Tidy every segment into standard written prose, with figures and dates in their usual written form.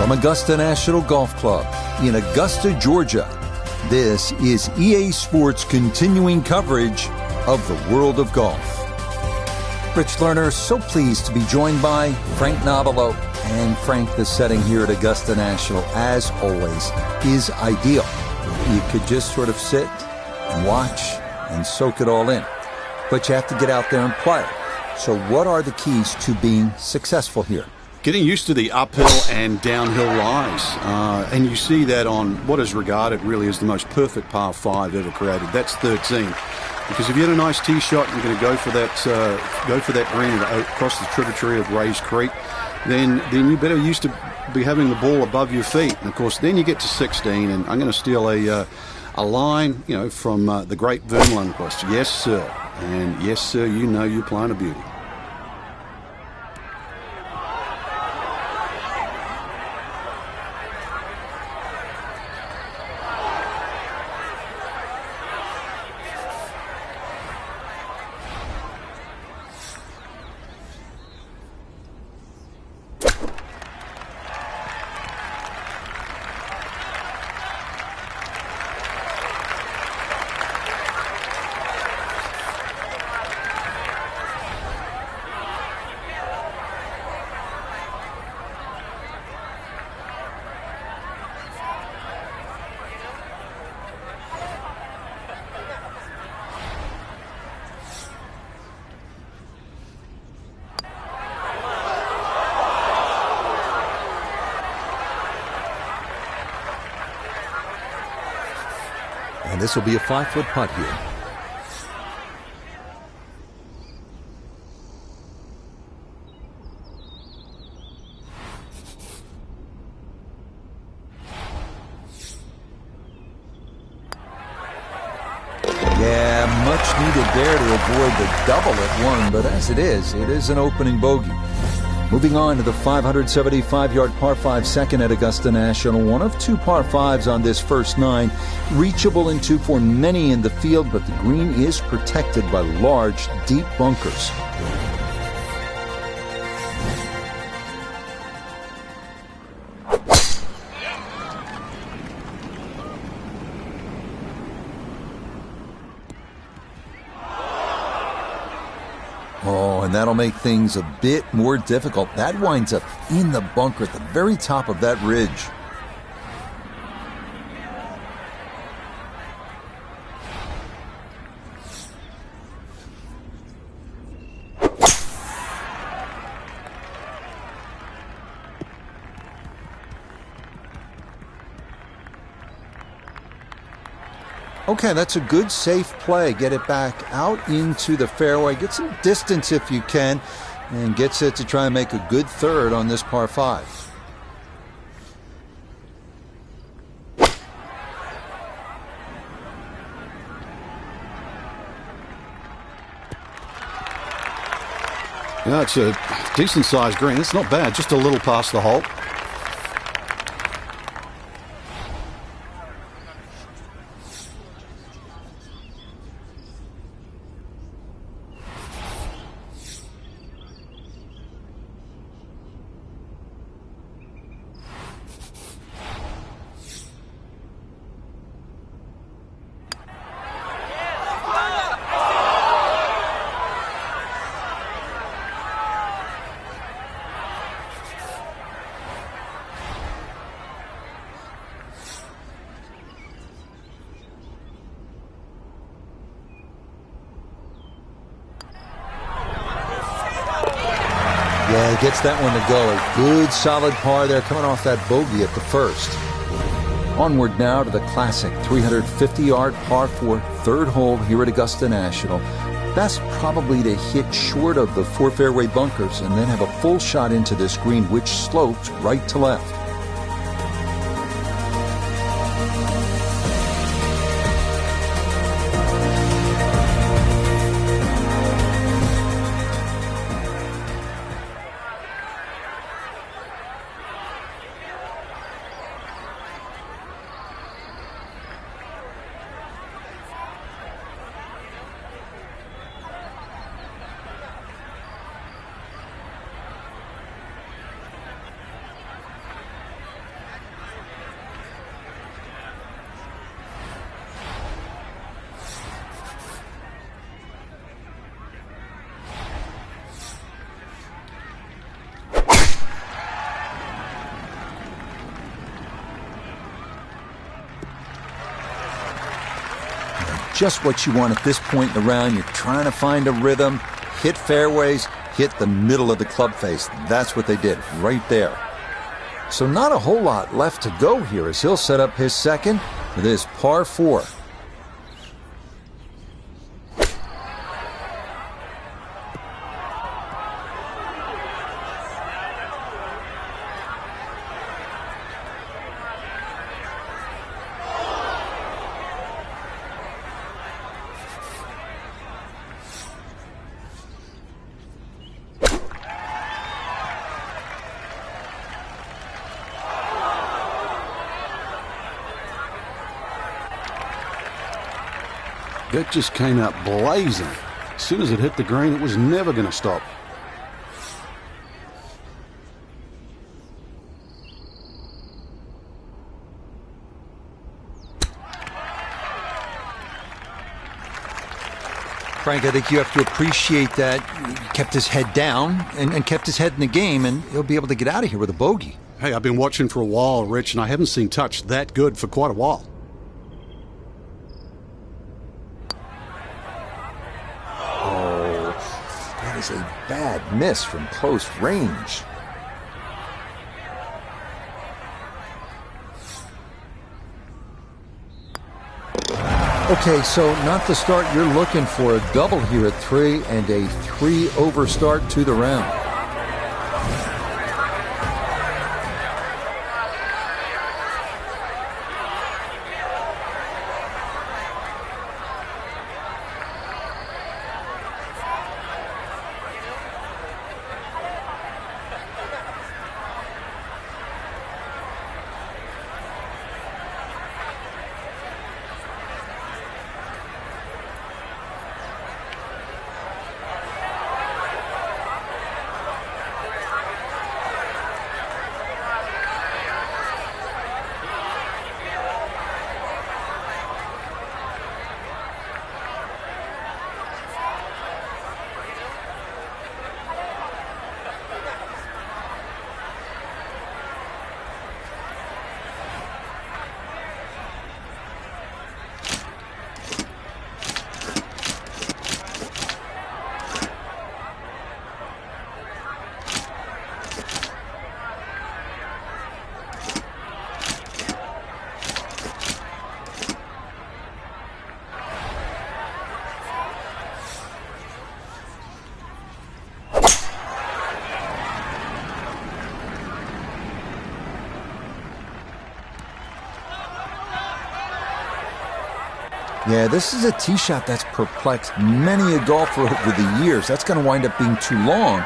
From Augusta National Golf Club in Augusta, Georgia, this is EA Sports' continuing coverage of the world of golf. Rich Lerner, so pleased to be joined by Frank Nobilo. And Frank, the setting here at Augusta National, as always, is ideal. You could just sort of sit and watch and soak it all in. But you have to get out there and play. So what are the keys to being successful here? Getting used to the uphill and downhill lies. And you see that on what is regarded really as the most perfect par 5 ever created. That's 13. Because if you had a nice tee shot, you're going to go for that green across the tributary of Rays Creek, then you better used to be having the ball above your feet. And of course, then you get to 16, and I'm going to steal a line, from the great Vern Lundquist. Yes, sir. And yes, sir, you know you're playing a beauty. And this will be a 5-foot putt here. Yeah, much needed there to avoid the double at 1, but as it is an opening bogey. Moving on to the 575-yard par 5 second at Augusta National. One of 2 par 5s on this first 9. Reachable in 2 for many in the field, but the green is protected by large, deep bunkers. Oh, and that'll make things a bit more difficult. That winds up in the bunker at the very top of that ridge. Okay, that's a good, safe play. Get it back out into the fairway. Get some distance if you can, and gets it to try and make a good third on this par 5. Yeah, it's a decent-sized green. It's not bad, just a little past the hole. Yeah, he gets that one to go. A good, solid par there coming off that bogey at the first. Onward now to the classic 350-yard par 4 third hole here at Augusta National. Best probably to hit short of the 4 fairway bunkers and then have a full shot into this green, which slopes right to left. just what you want at this point in the round. You're trying to find a rhythm, hit fairways, hit the middle of the club face. That's what they did right there. So not a whole lot left to go here as he'll set up his second with his par 4. That just came out blazing. As soon as it hit the green, it was never going to stop. Frank, I think you have to appreciate that he kept his head down and kept his head in the game, and he'll be able to get out of here with a bogey. Hey, I've been watching for a while, Rich, and I haven't seen touch that good for quite a while. That is a bad miss from close range. Okay, so not the start you're looking for. A double here at 3 and a 3-over start to the round. Yeah, this is a tee shot that's perplexed many a golfer over the years. That's going to wind up being too long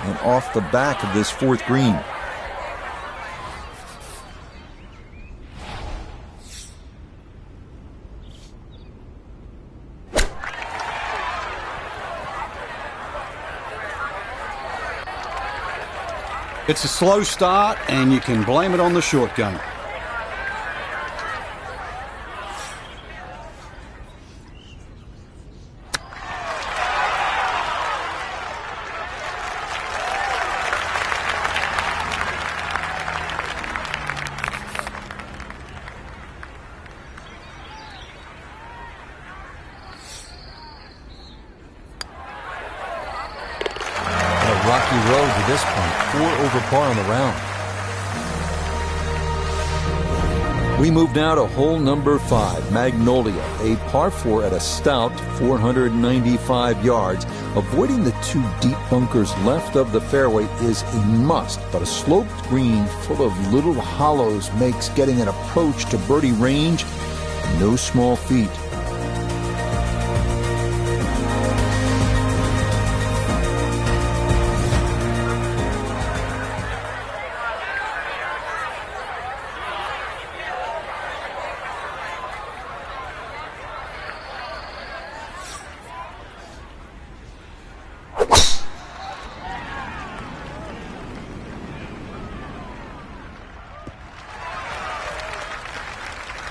and off the back of this 4th green. It's a slow start, and you can blame it on the short game. Rocky road to this point, 4 over par on the round. We move now to hole number 5, Magnolia, a par 4 at a stout 495 yards. Avoiding the 2 deep bunkers left of the fairway is a must, but a sloped green full of little hollows makes getting an approach to birdie range no small feat.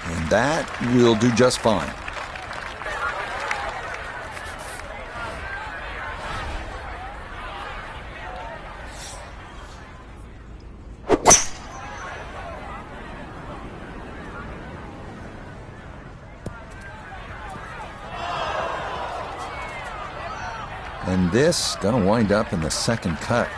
And that will do just fine. And this going to wind up in the second cut.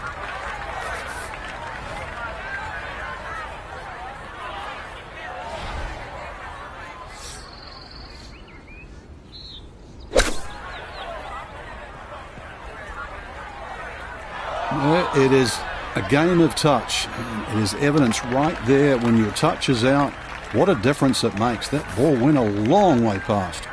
It is a game of touch. It is evidence right there when your touch is out. What a difference it makes. That ball went a long way past.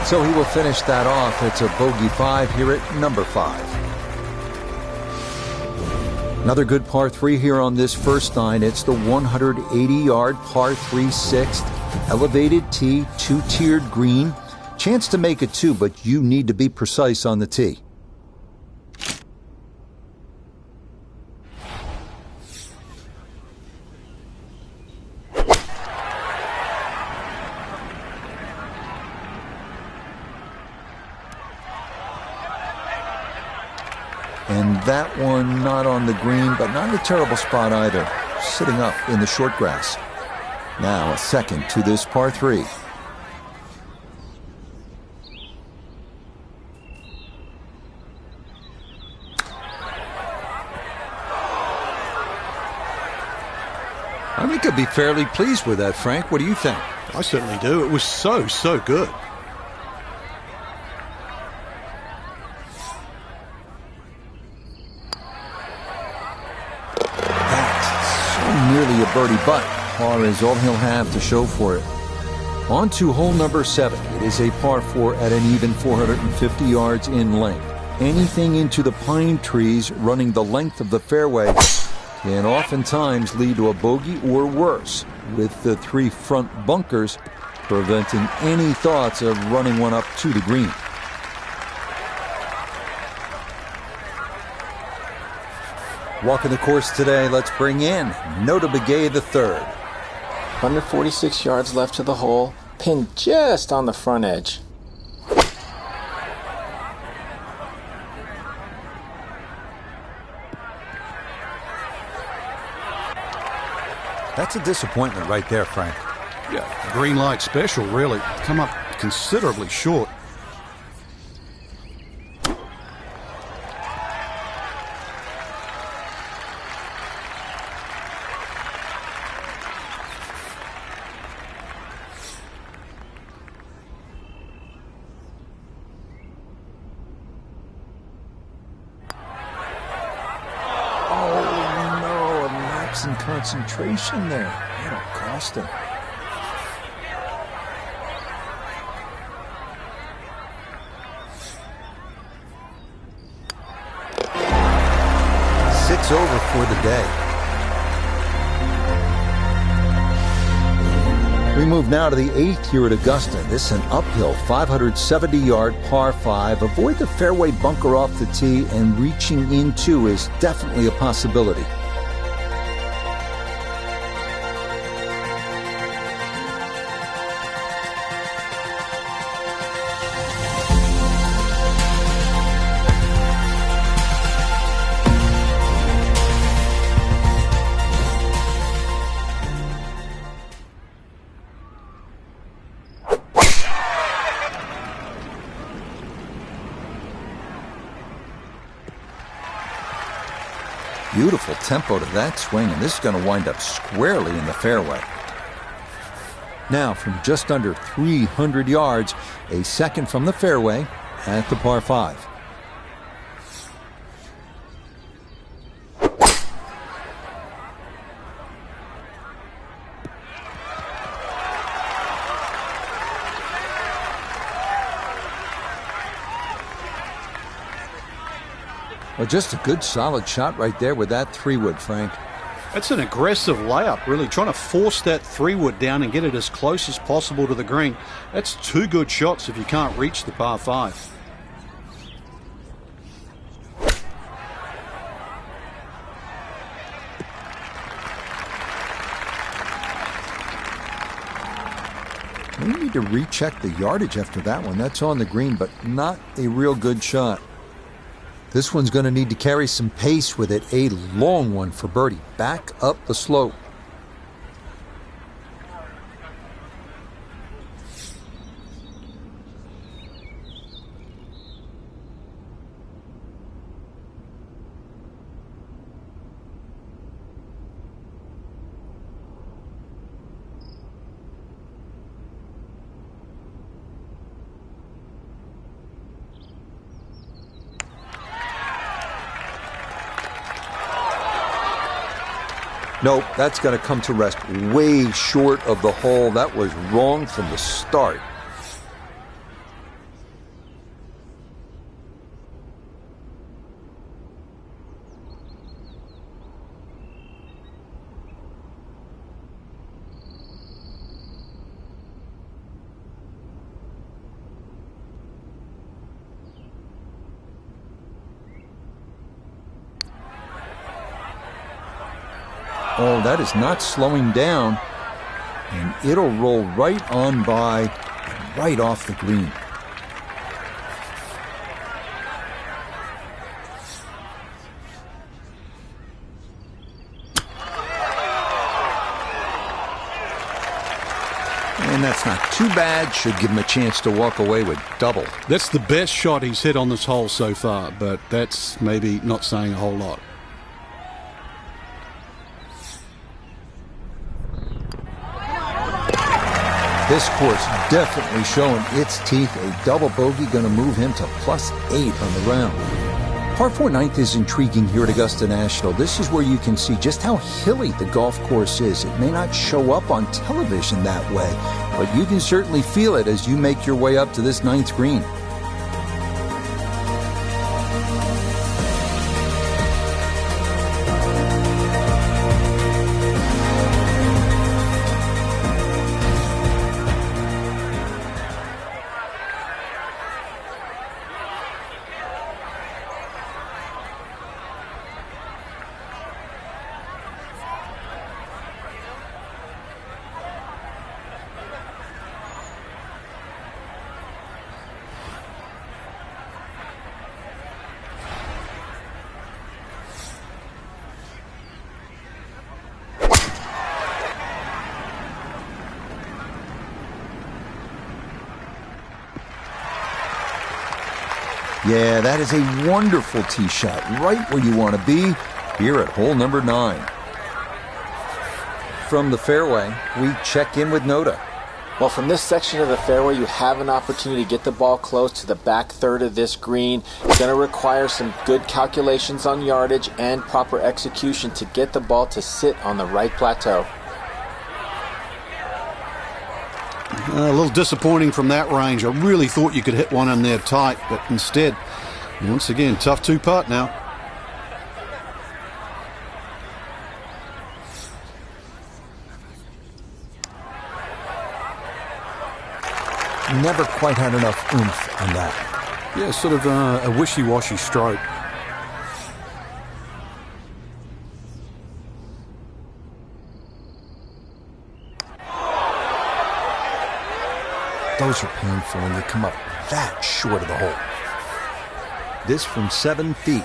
So he will finish that off. It's a bogey 5 here at number 5. Another good par 3 here on this first nine. It's the 180-yard par 3 6th. Elevated tee, 2-tiered green. Chance to make it 2, but you need to be precise on the tee. And that one not on the green, but not in a terrible spot either. Sitting up in the short grass. Now a second to this par 3. I think I'd be fairly pleased with that, Frank. What do you think? I certainly do. It was so good. Nearly a birdie, but par is all he'll have to show for it. On to hole number 7. It is a par 4 at an even 450 yards in length. Anything into the pine trees running the length of the fairway can oftentimes lead to a bogey or worse, with the 3 front bunkers preventing any thoughts of running one up to the green. Walking the course today, let's bring in Nota Begay III. 146 yards left to the hole, pin just on the front edge. That's a disappointment right there, Frank. Yeah, green light special, really. Come up considerably short. And concentration there. That'll cost him. Six over for the day. We move now to the 8th here at Augusta. This is an uphill 570-yard par 5. Avoid the fairway bunker off the tee, and reaching into is definitely a possibility. Beautiful tempo to that swing, and this is going to wind up squarely in the fairway. Now, from just under 300 yards, a second from the fairway at the par 5. Well, just a good solid shot right there with that 3-wood, Frank. That's an aggressive layup, really, trying to force that 3-wood down and get it as close as possible to the green. That's 2 good shots if you can't reach the par 5. need to recheck the yardage after that one. That's on the green, but not a real good shot. This one's going to need to carry some pace with it. A long one for birdie. Back up the slope. Nope, that's going to come to rest way short of the hole. That was wrong from the start. Oh, that is not slowing down, and it'll roll right on by, right off the green. And that's not too bad. Should give him a chance to walk away with double. That's the best shot he's hit on this hole so far, but that's maybe not saying a whole lot. This course definitely showing its teeth. A double bogey going to move him to +8 on the round. Par 4 ninth is intriguing here at Augusta National. This is where you can see just how hilly the golf course is. It may not show up on television that way, but you can certainly feel it as you make your way up to this ninth green. Yeah, that is a wonderful tee shot, right where you want to be here at hole number 9. From the fairway, we check in with Noda. Well, from this section of the fairway, you have an opportunity to get the ball close to the back third of this green. It's going to require some good calculations on yardage and proper execution to get the ball to sit on the right plateau. A little disappointing from that range. I really thought you could hit one in there tight, but instead, once again, tough two-putt now. Never quite had enough oomph on that. Yeah, sort of a wishy-washy stroke. Those are painful when you come up that short of the hole. This from 7 feet.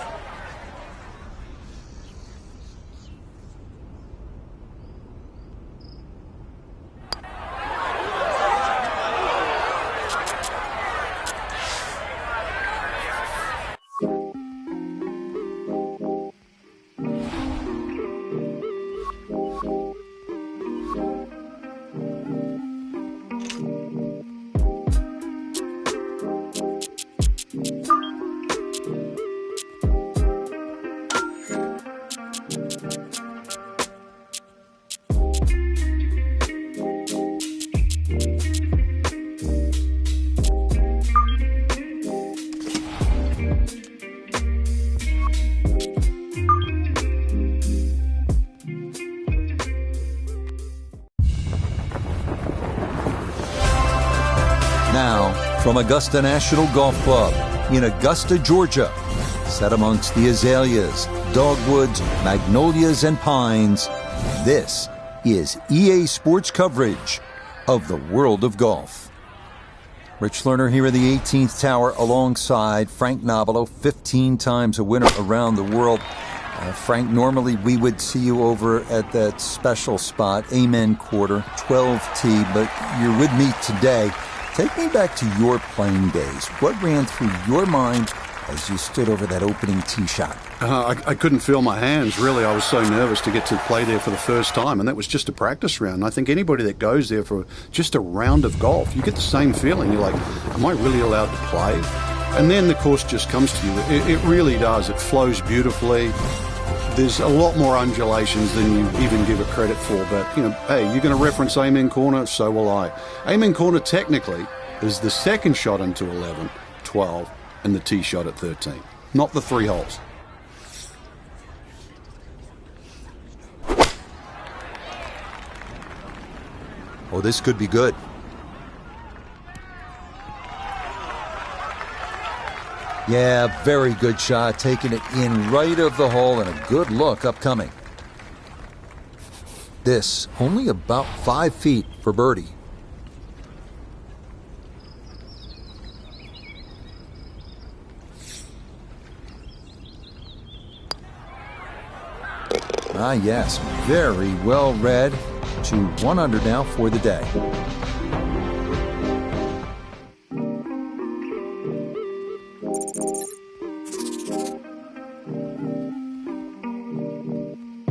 Now, from Augusta National Golf Club in Augusta, Georgia, set amongst the azaleas, dogwoods, magnolias, and pines, this is EA Sports coverage of the world of golf. Rich Lerner here in the 18th tower alongside Frank Nobilo, 15 times a winner around the world. Frank, normally we would see you over at that special spot, Amen Quarter, 12T, but you're with me today. Take me back to your playing days. What ran through your mind as you stood over that opening tee shot? I couldn't feel my hands, really. I was so nervous to get to play there for the first time, and that was just a practice round. And I think anybody that goes there for just a round of golf, you get the same feeling. You're like, am I really allowed to play? And then the course just comes to you. It really does. It flows beautifully. There's a lot more undulations than you even give it credit for. But, hey, you're going to reference Amen Corner, so will I. Amen Corner technically is the second shot into 11, 12, and the tee shot at 13. Not the 3 holes. Oh, this could be good. Yeah, very good shot, taking it in right of the hole, and a good look upcoming. This only about 5 feet for birdie. Ah, yes, very well read. To 1 under now for the day.